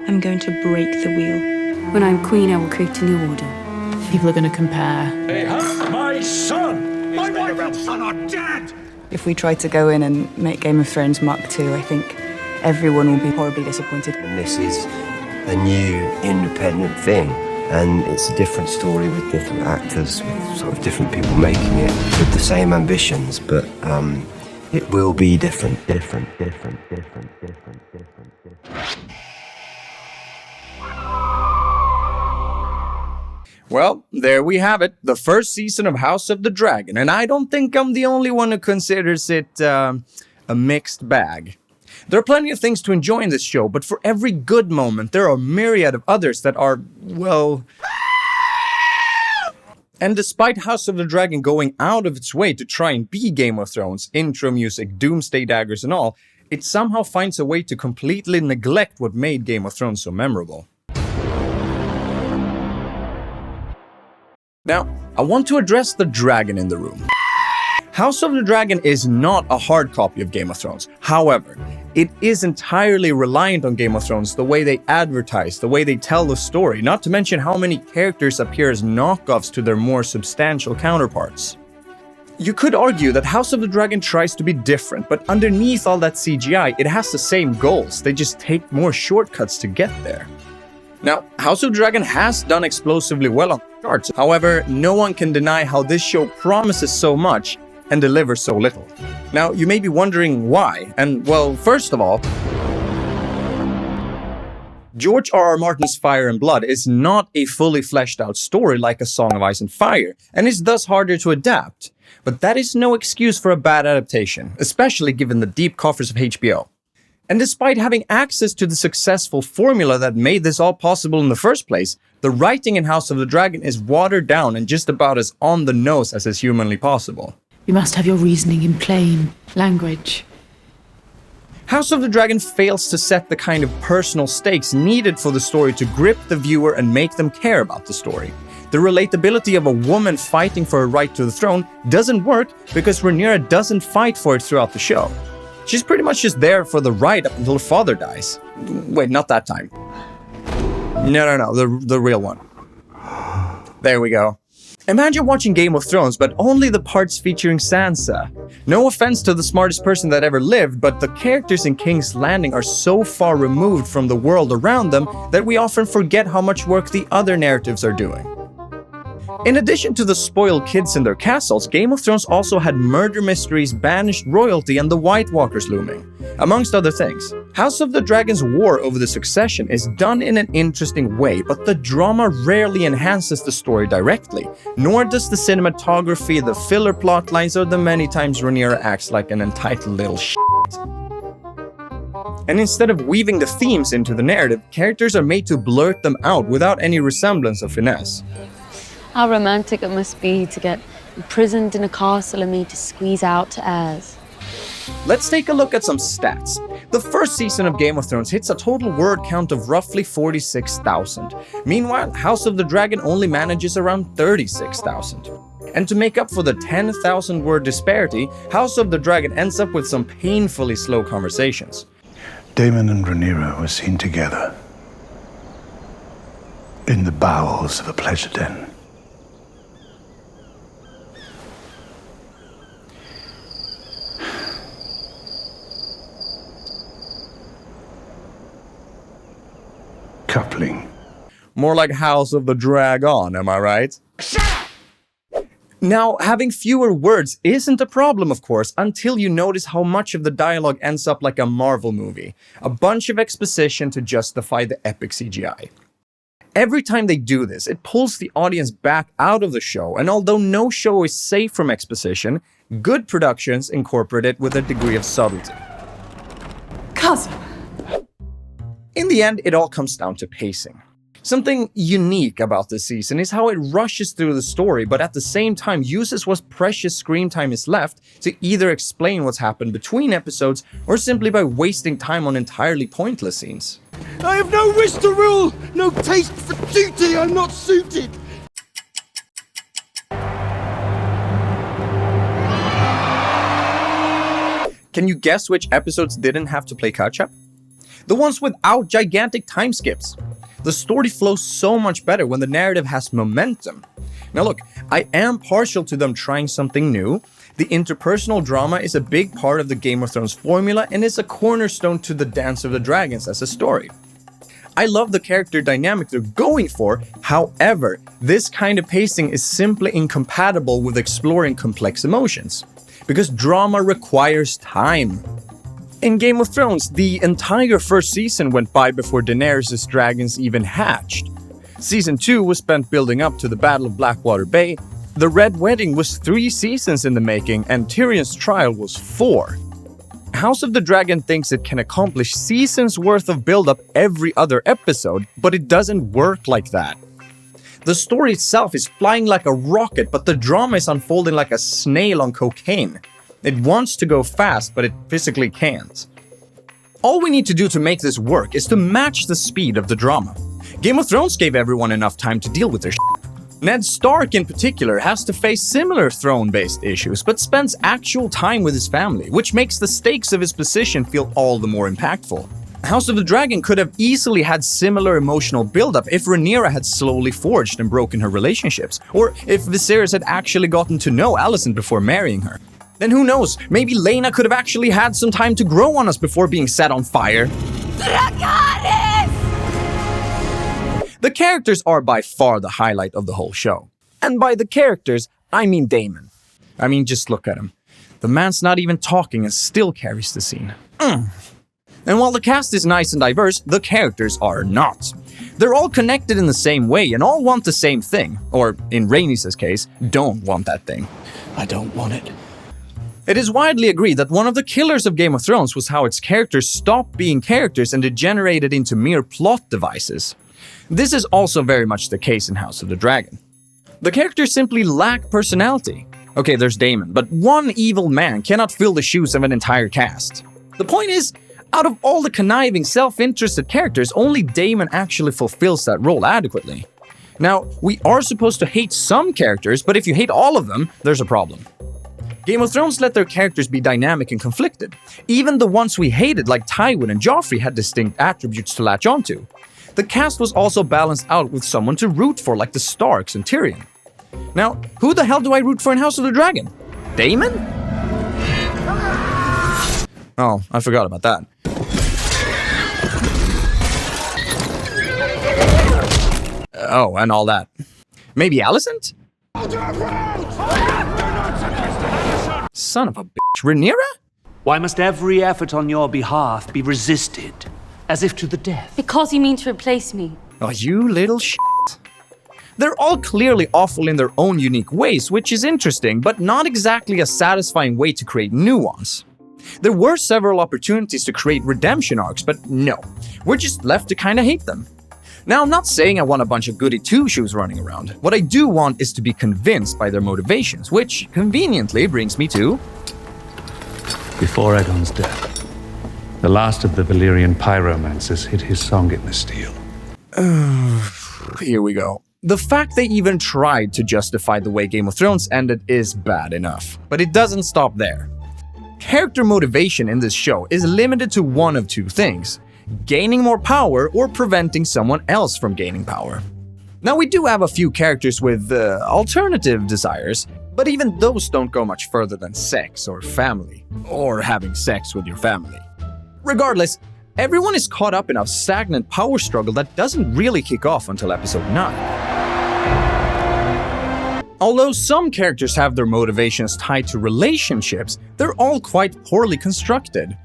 I'm going to break the wheel. When I'm queen, I will create a new order. People are going to compare. They have my son! My wife and son are dead! If we try to go in and make Game of Thrones Mark II, I think everyone will be horribly disappointed. And this is a new, independent thing. And it's a different story with different actors, with sort of different people making it, with the same ambitions, but it will be different. Well, there we have it, the first season of House of the Dragon, and I don't think I'm the only one who considers it a mixed bag. There are plenty of things to enjoy in this show, but for every good moment, there are a myriad of others that are, well... And despite House of the Dragon going out of its way to try and be Game of Thrones, intro music, doomsday daggers and all, it somehow finds a way to completely neglect what made Game of Thrones so memorable. Now, I want to address the dragon in the room. House of the Dragon is not a hard copy of Game of Thrones. However, it is entirely reliant on Game of Thrones, the way they advertise, the way they tell the story, not to mention how many characters appear as knockoffs to their more substantial counterparts. You could argue that House of the Dragon tries to be different, but underneath all that CGI, it has the same goals, they just take more shortcuts to get there. Now, House of the Dragon has done explosively well on the charts, however, no one can deny how this show promises so much and delivers so little. Now, you may be wondering why, and well, first of all, George R.R. Martin's Fire and Blood is not a fully fleshed out story like A Song of Ice and Fire, and is thus harder to adapt. But that is no excuse for a bad adaptation, especially given the deep coffers of HBO. And despite having access to the successful formula that made this all possible in the first place, the writing in House of the Dragon is watered down and just about as on the nose as is humanly possible. You must have your reasoning in plain language. House of the Dragon fails to set the kind of personal stakes needed for the story to grip the viewer and make them care about the story. The relatability of a woman fighting for her right to the throne doesn't work because Rhaenyra doesn't fight for it throughout the show. She's pretty much just there for the right up until her father dies. Wait, not that time. No, the real one. There we go. Imagine watching Game of Thrones, but only the parts featuring Sansa. No offense to the smartest person that ever lived, but the characters in King's Landing are so far removed from the world around them that we often forget how much work the other narratives are doing. In addition to the spoiled kids in their castles, Game of Thrones also had murder mysteries, banished royalty, and the White Walkers looming, amongst other things. House of the Dragon's war over the succession is done in an interesting way, but the drama rarely enhances the story directly, nor does the cinematography, the filler plot lines, or the many times Rhaenyra acts like an entitled little shit. And instead of weaving the themes into the narrative, characters are made to blurt them out without any resemblance of finesse. How romantic it must be to get imprisoned in a castle and made to squeeze out to heirs. Let's take a look at some stats. The first season of Game of Thrones hits a total word count of roughly 46,000. Meanwhile, House of the Dragon only manages around 36,000. And to make up for the 10,000 word disparity, House of the Dragon ends up with some painfully slow conversations. Daemon and Rhaenyra were seen together in the bowels of a pleasure den. Coupling. More like House of the Dragon, am I right? Now, having fewer words isn't a problem, of course, until you notice how much of the dialogue ends up like a Marvel movie. A bunch of exposition to justify the epic CGI. Every time they do this, it pulls the audience back out of the show, and although no show is safe from exposition, good productions incorporate it with a degree of subtlety. Cousin! In the end, it all comes down to pacing. Something unique about this season is how it rushes through the story, but at the same time uses what precious screen time is left to either explain what's happened between episodes or simply by wasting time on entirely pointless scenes. I have no wish to rule, no taste for duty, I'm not suited. Can you guess which episodes didn't have to play catch-up? The ones without gigantic time skips. The story flows so much better when the narrative has momentum. Now look, I am partial to them trying something new. The interpersonal drama is a big part of the Game of Thrones formula and is a cornerstone to the Dance of the Dragons as a story. I love the character dynamic they're going for, however, this kind of pacing is simply incompatible with exploring complex emotions. Because drama requires time. In Game of Thrones, the entire first season went by before Daenerys' dragons even hatched. Season 2 was spent building up to the Battle of Blackwater Bay. The Red Wedding was 3 seasons in the making, and Tyrion's trial was 4. House of the Dragon thinks it can accomplish seasons worth of build-up every other episode, but it doesn't work like that. The story itself is flying like a rocket, but the drama is unfolding like a snail on cocaine. It wants to go fast, but it physically can't. All we need to do to make this work is to match the speed of the drama. Game of Thrones gave everyone enough time to deal with their shit. Ned Stark in particular has to face similar throne-based issues, but spends actual time with his family, which makes the stakes of his position feel all the more impactful. House of the Dragon could have easily had similar emotional build-up if Rhaenyra had slowly forged and broken her relationships, or if Viserys had actually gotten to know Alicent before marrying her. Then who knows, maybe Laena could have actually had some time to grow on us before being set on fire. The characters are by far the highlight of the whole show. And by the characters, I mean Daemon. I mean, just look at him. The man's not even talking and still carries the scene. And while the cast is nice and diverse, the characters are not. They're all connected in the same way and all want the same thing. Or, in Rhaenys' case, don't want that thing. I don't want it. It is widely agreed that one of the killers of Game of Thrones was how its characters stopped being characters and degenerated into mere plot devices. This is also very much the case in House of the Dragon. The characters simply lack personality. Okay, there's Daemon, but one evil man cannot fill the shoes of an entire cast. The point is, out of all the conniving, self-interested characters, only Daemon actually fulfills that role adequately. Now, we are supposed to hate some characters, but if you hate all of them, there's a problem. Game of Thrones let their characters be dynamic and conflicted. Even the ones we hated, like Tywin and Joffrey, had distinct attributes to latch onto. The cast was also balanced out with someone to root for, like the Starks and Tyrion. Now, who the hell do I root for in House of the Dragon? Daemon? Oh, I forgot about that. Oh, and all that. Maybe Alicent? Son of a bitch. Rhaenyra? Why must every effort on your behalf be resisted, as if to the death? Because you mean to replace me. Oh, you little shit. They're all clearly awful in their own unique ways, which is interesting, but not exactly a satisfying way to create nuance. There were several opportunities to create redemption arcs, but no. We're just left to kinda hate them. Now, I'm not saying I want a bunch of goody two-shoes running around. What I do want is to be convinced by their motivations, which conveniently brings me to... Before Aegon's death, the last of the Valyrian pyromancers hid his song in the steel. Here we go. The fact they even tried to justify the way Game of Thrones ended is bad enough, but it doesn't stop there. Character motivation in this show is limited to one of two things: gaining more power or preventing someone else from gaining power. Now, we do have a few characters with alternative desires, but even those don't go much further than sex or family, or having sex with your family. Regardless, everyone is caught up in a stagnant power struggle that doesn't really kick off until episode 9. Although some characters have their motivations tied to relationships, they're all quite poorly constructed.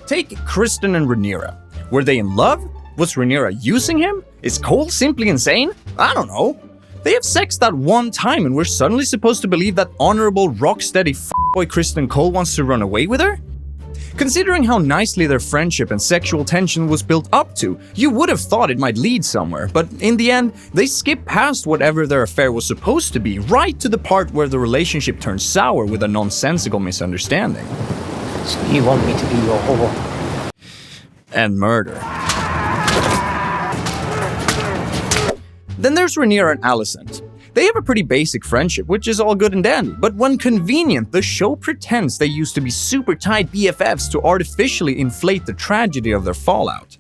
Take Kristen and Rhaenyra. Were they in love? Was Rhaenyra using him? Is Cole simply insane? I don't know. They have sex that one time and we're suddenly supposed to believe that honorable, rock-steady f***boy Kristen Cole wants to run away with her? Considering how nicely their friendship and sexual tension was built up to, you would have thought it might lead somewhere, but in the end, they skip past whatever their affair was supposed to be, right to the part where the relationship turns sour with a nonsensical misunderstanding. So you want me to be your whore? And murder. Then there's Rhaenyra and Alicent. They have a pretty basic friendship, which is all good and dandy, but when convenient, the show pretends they used to be super tight BFFs to artificially inflate the tragedy of their fallout.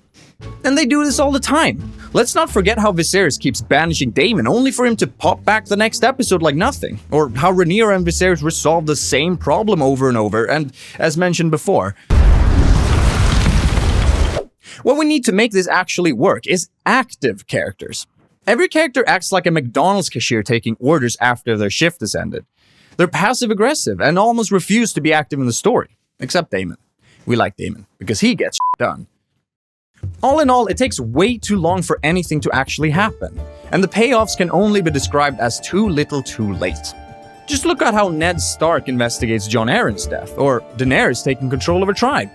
And they do this all the time. Let's not forget how Viserys keeps banishing Daemon only for him to pop back the next episode like nothing. Or how Rhaenyra and Viserys resolve the same problem over and over, and as mentioned before. What we need to make this actually work is active characters. Every character acts like a McDonald's cashier taking orders after their shift has ended. They're passive-aggressive and almost refuse to be active in the story. Except Daemon. We like Daemon, because he gets done. All in all, it takes way too long for anything to actually happen, and the payoffs can only be described as too little too late. Just look at how Ned Stark investigates Jon Arryn's death, or Daenerys taking control of her tribe.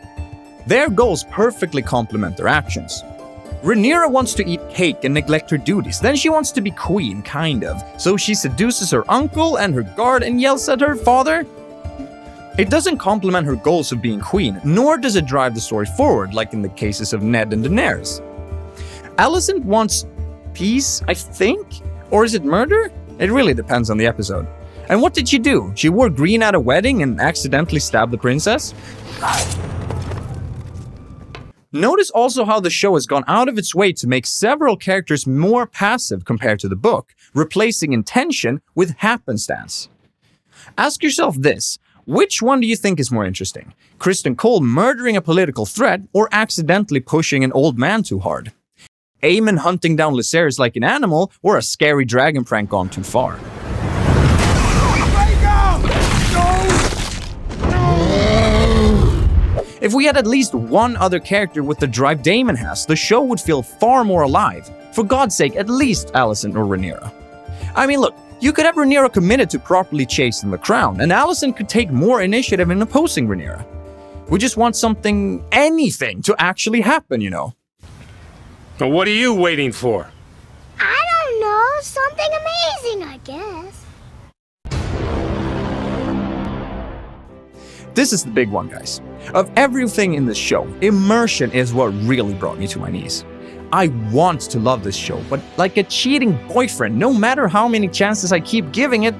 Their goals perfectly complement their actions. Rhaenyra wants to eat cake and neglect her duties, then she wants to be queen, kind of, so she seduces her uncle and her guard and yells at her father. It doesn't complement her goals of being queen, nor does it drive the story forward, like in the cases of Ned and Daenerys. Alicent wants peace, I think? Or is it murder? It really depends on the episode. And what did she do? She wore green at a wedding and accidentally stabbed the princess? Notice also how the show has gone out of its way to make several characters more passive compared to the book, replacing intention with happenstance. Ask yourself this. Which one do you think is more interesting? Criston Cole murdering a political threat or accidentally pushing an old man too hard? Aemon hunting down Viserys like an animal or a scary dragon prank gone too far? If we had at least one other character with the drive Daemon has, the show would feel far more alive. For God's sake, at least Alicent or Rhaenyra. I mean, look, you could have Rhaenyra committed to properly chasing the crown, and Alicent could take more initiative in opposing Rhaenyra. We just want anything to actually happen, you know. But what are you waiting for? I don't know, something amazing, I guess. This is the big one, guys. Of everything in this show, Immersion is what really brought me to my knees. I want to love this show, but like a cheating boyfriend, no matter how many chances I keep giving it,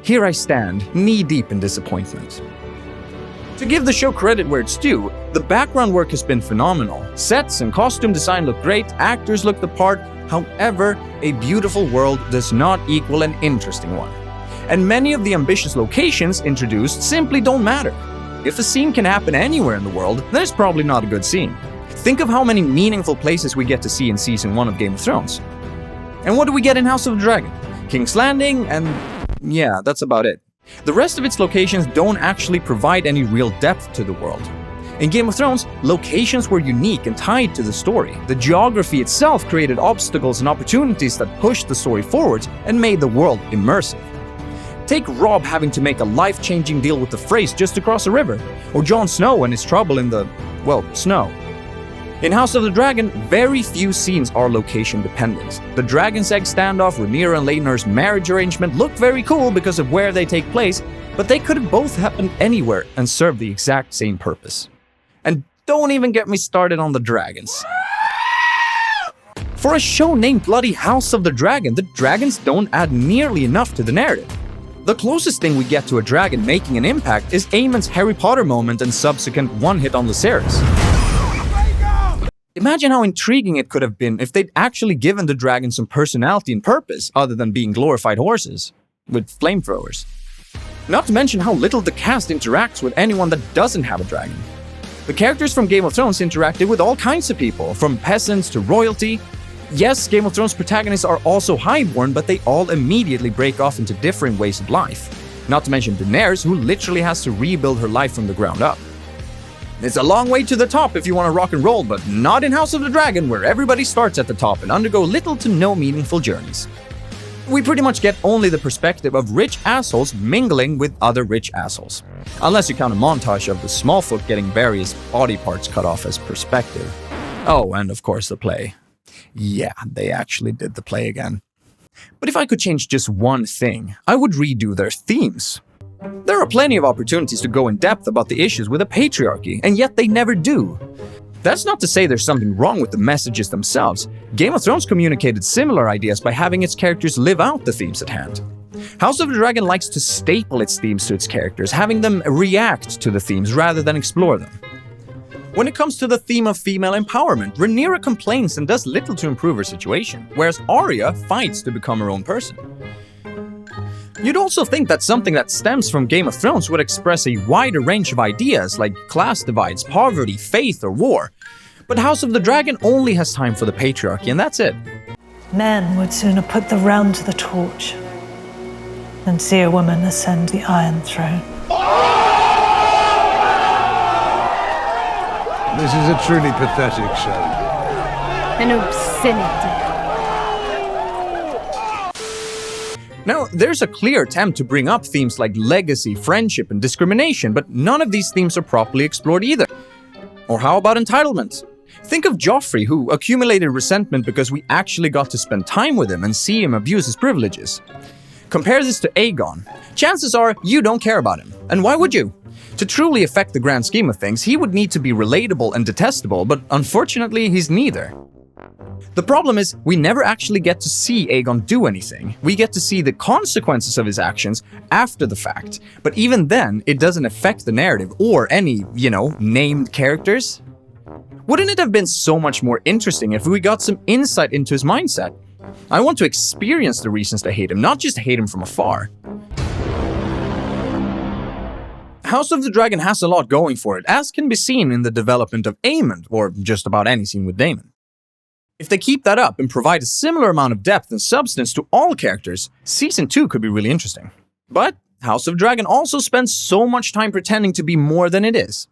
here I stand, knee-deep in disappointment. To give the show credit where it's due, the background work has been phenomenal. Sets and costume design look great, actors look the part, however, a beautiful world does not equal an interesting one. And many of the ambitious locations introduced simply don't matter. If a scene can happen anywhere in the world, then it's probably not a good scene. Think of how many meaningful places we get to see in Season 1 of Game of Thrones. And what do we get in House of the Dragon? King's Landing, and yeah, that's about it. The rest of its locations don't actually provide any real depth to the world. In Game of Thrones, locations were unique and tied to the story. The geography itself created obstacles and opportunities that pushed the story forward and made the world immersive. Take Robb having to make a life-changing deal with the Freys just across a river, or Jon Snow and his trouble in the, snow. In House of the Dragon, very few scenes are location-dependent. The Dragon's Egg standoff, Rhaenyra and Laenor's marriage arrangement look very cool because of where they take place, but they could have both happened anywhere and served the exact same purpose. And don't even get me started on the dragons. For a show named bloody House of the Dragon, the dragons don't add nearly enough to the narrative. The closest thing we get to a dragon making an impact is Aemon's Harry Potter moment and subsequent one-hit on Viserys. Imagine how intriguing it could have been if they'd actually given the dragon some personality and purpose other than being glorified horses with flamethrowers. Not to mention how little the cast interacts with anyone that doesn't have a dragon. The characters from Game of Thrones interacted with all kinds of people, from peasants to royalty. Yes, Game of Thrones protagonists are also highborn, but they all immediately break off into different ways of life. Not to mention Daenerys, who literally has to rebuild her life from the ground up. It's a long way to the top if you want to rock and roll, but not in House of the Dragon, where everybody starts at the top and undergo little to no meaningful journeys. We pretty much get only the perspective of rich assholes mingling with other rich assholes. Unless you count a montage of the Smallfoot getting various body parts cut off as perspective. Oh, and of course the play. Yeah, they actually did the play again. But if I could change just one thing, I would redo their themes. There are plenty of opportunities to go in depth about the issues with the patriarchy, and yet they never do. That's not to say there's something wrong with the messages themselves. Game of Thrones communicated similar ideas by having its characters live out the themes at hand. House of the Dragon likes to staple its themes to its characters, having them react to the themes rather than explore them. When it comes to the theme of female empowerment, Rhaenyra complains and does little to improve her situation, whereas Arya fights to become her own person. You'd also think that something that stems from Game of Thrones would express a wider range of ideas like class divides, poverty, faith, or war. But House of the Dragon only has time for the patriarchy, and that's it. Men would sooner put the realm to the torch than see a woman ascend the Iron Throne. This is a truly pathetic show. An obscenity. Now, there's a clear attempt to bring up themes like legacy, friendship, and discrimination, but none of these themes are properly explored either. Or how about entitlement? Think of Joffrey, who accumulated resentment because we actually got to spend time with him and see him abuse his privileges. Compare this to Aegon. Chances are you don't care about him. And why would you? To truly affect the grand scheme of things, he would need to be relatable and detestable, but unfortunately, he's neither. The problem is, we never actually get to see Aegon do anything. We get to see the consequences of his actions after the fact, but even then, it doesn't affect the narrative or any, named characters. Wouldn't it have been so much more interesting if we got some insight into his mindset? I want to experience the reasons to hate him, not just hate him from afar. House of the Dragon has a lot going for it, as can be seen in the development of Aemond, or just about any scene with Daemon. If they keep that up and provide a similar amount of depth and substance to all characters, Season 2 could be really interesting. But House of Dragon also spends so much time pretending to be more than it is.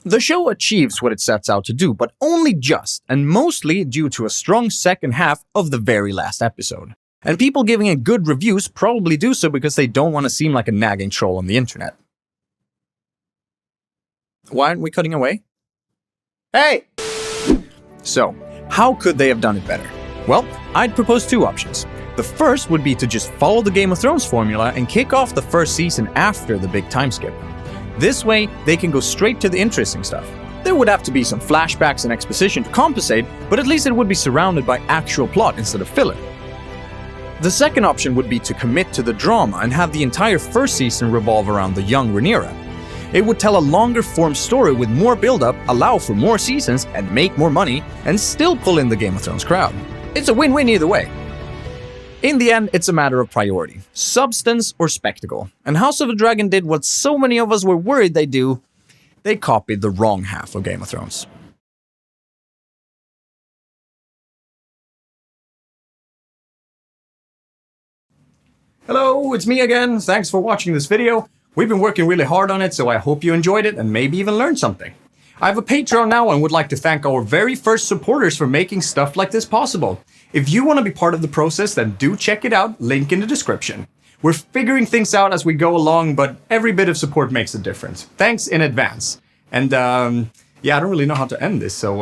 The show achieves what it sets out to do, but only just, and mostly due to a strong second half of the very last episode. And people giving it good reviews probably do so because they don't want to seem like a nagging troll on the internet. Why aren't we cutting away? Hey! So, how could they have done it better? Well, I'd propose two options. The first would be to just follow the Game of Thrones formula and kick off the first season after the big time skip. This way, they can go straight to the interesting stuff. There would have to be some flashbacks and exposition to compensate, but at least it would be surrounded by actual plot instead of filler. The second option would be to commit to the drama and have the entire first season revolve around the young Rhaenyra. It would tell a longer form story with more build-up, allow for more seasons, and make more money, and still pull in the Game of Thrones crowd. It's a win-win either way. In the end, it's a matter of priority, substance or spectacle. And House of the Dragon did what so many of us were worried they'd do. They copied the wrong half of Game of Thrones. Hello, it's me again. Thanks for watching this video. We've been working really hard on it, so I hope you enjoyed it and maybe even learned something. I have a Patreon now and would like to thank our very first supporters for making stuff like this possible. If you want to be part of the process, then do check it out, link in the description. We're figuring things out as we go along, but every bit of support makes a difference. Thanks in advance. And yeah, I don't really know how to end this, so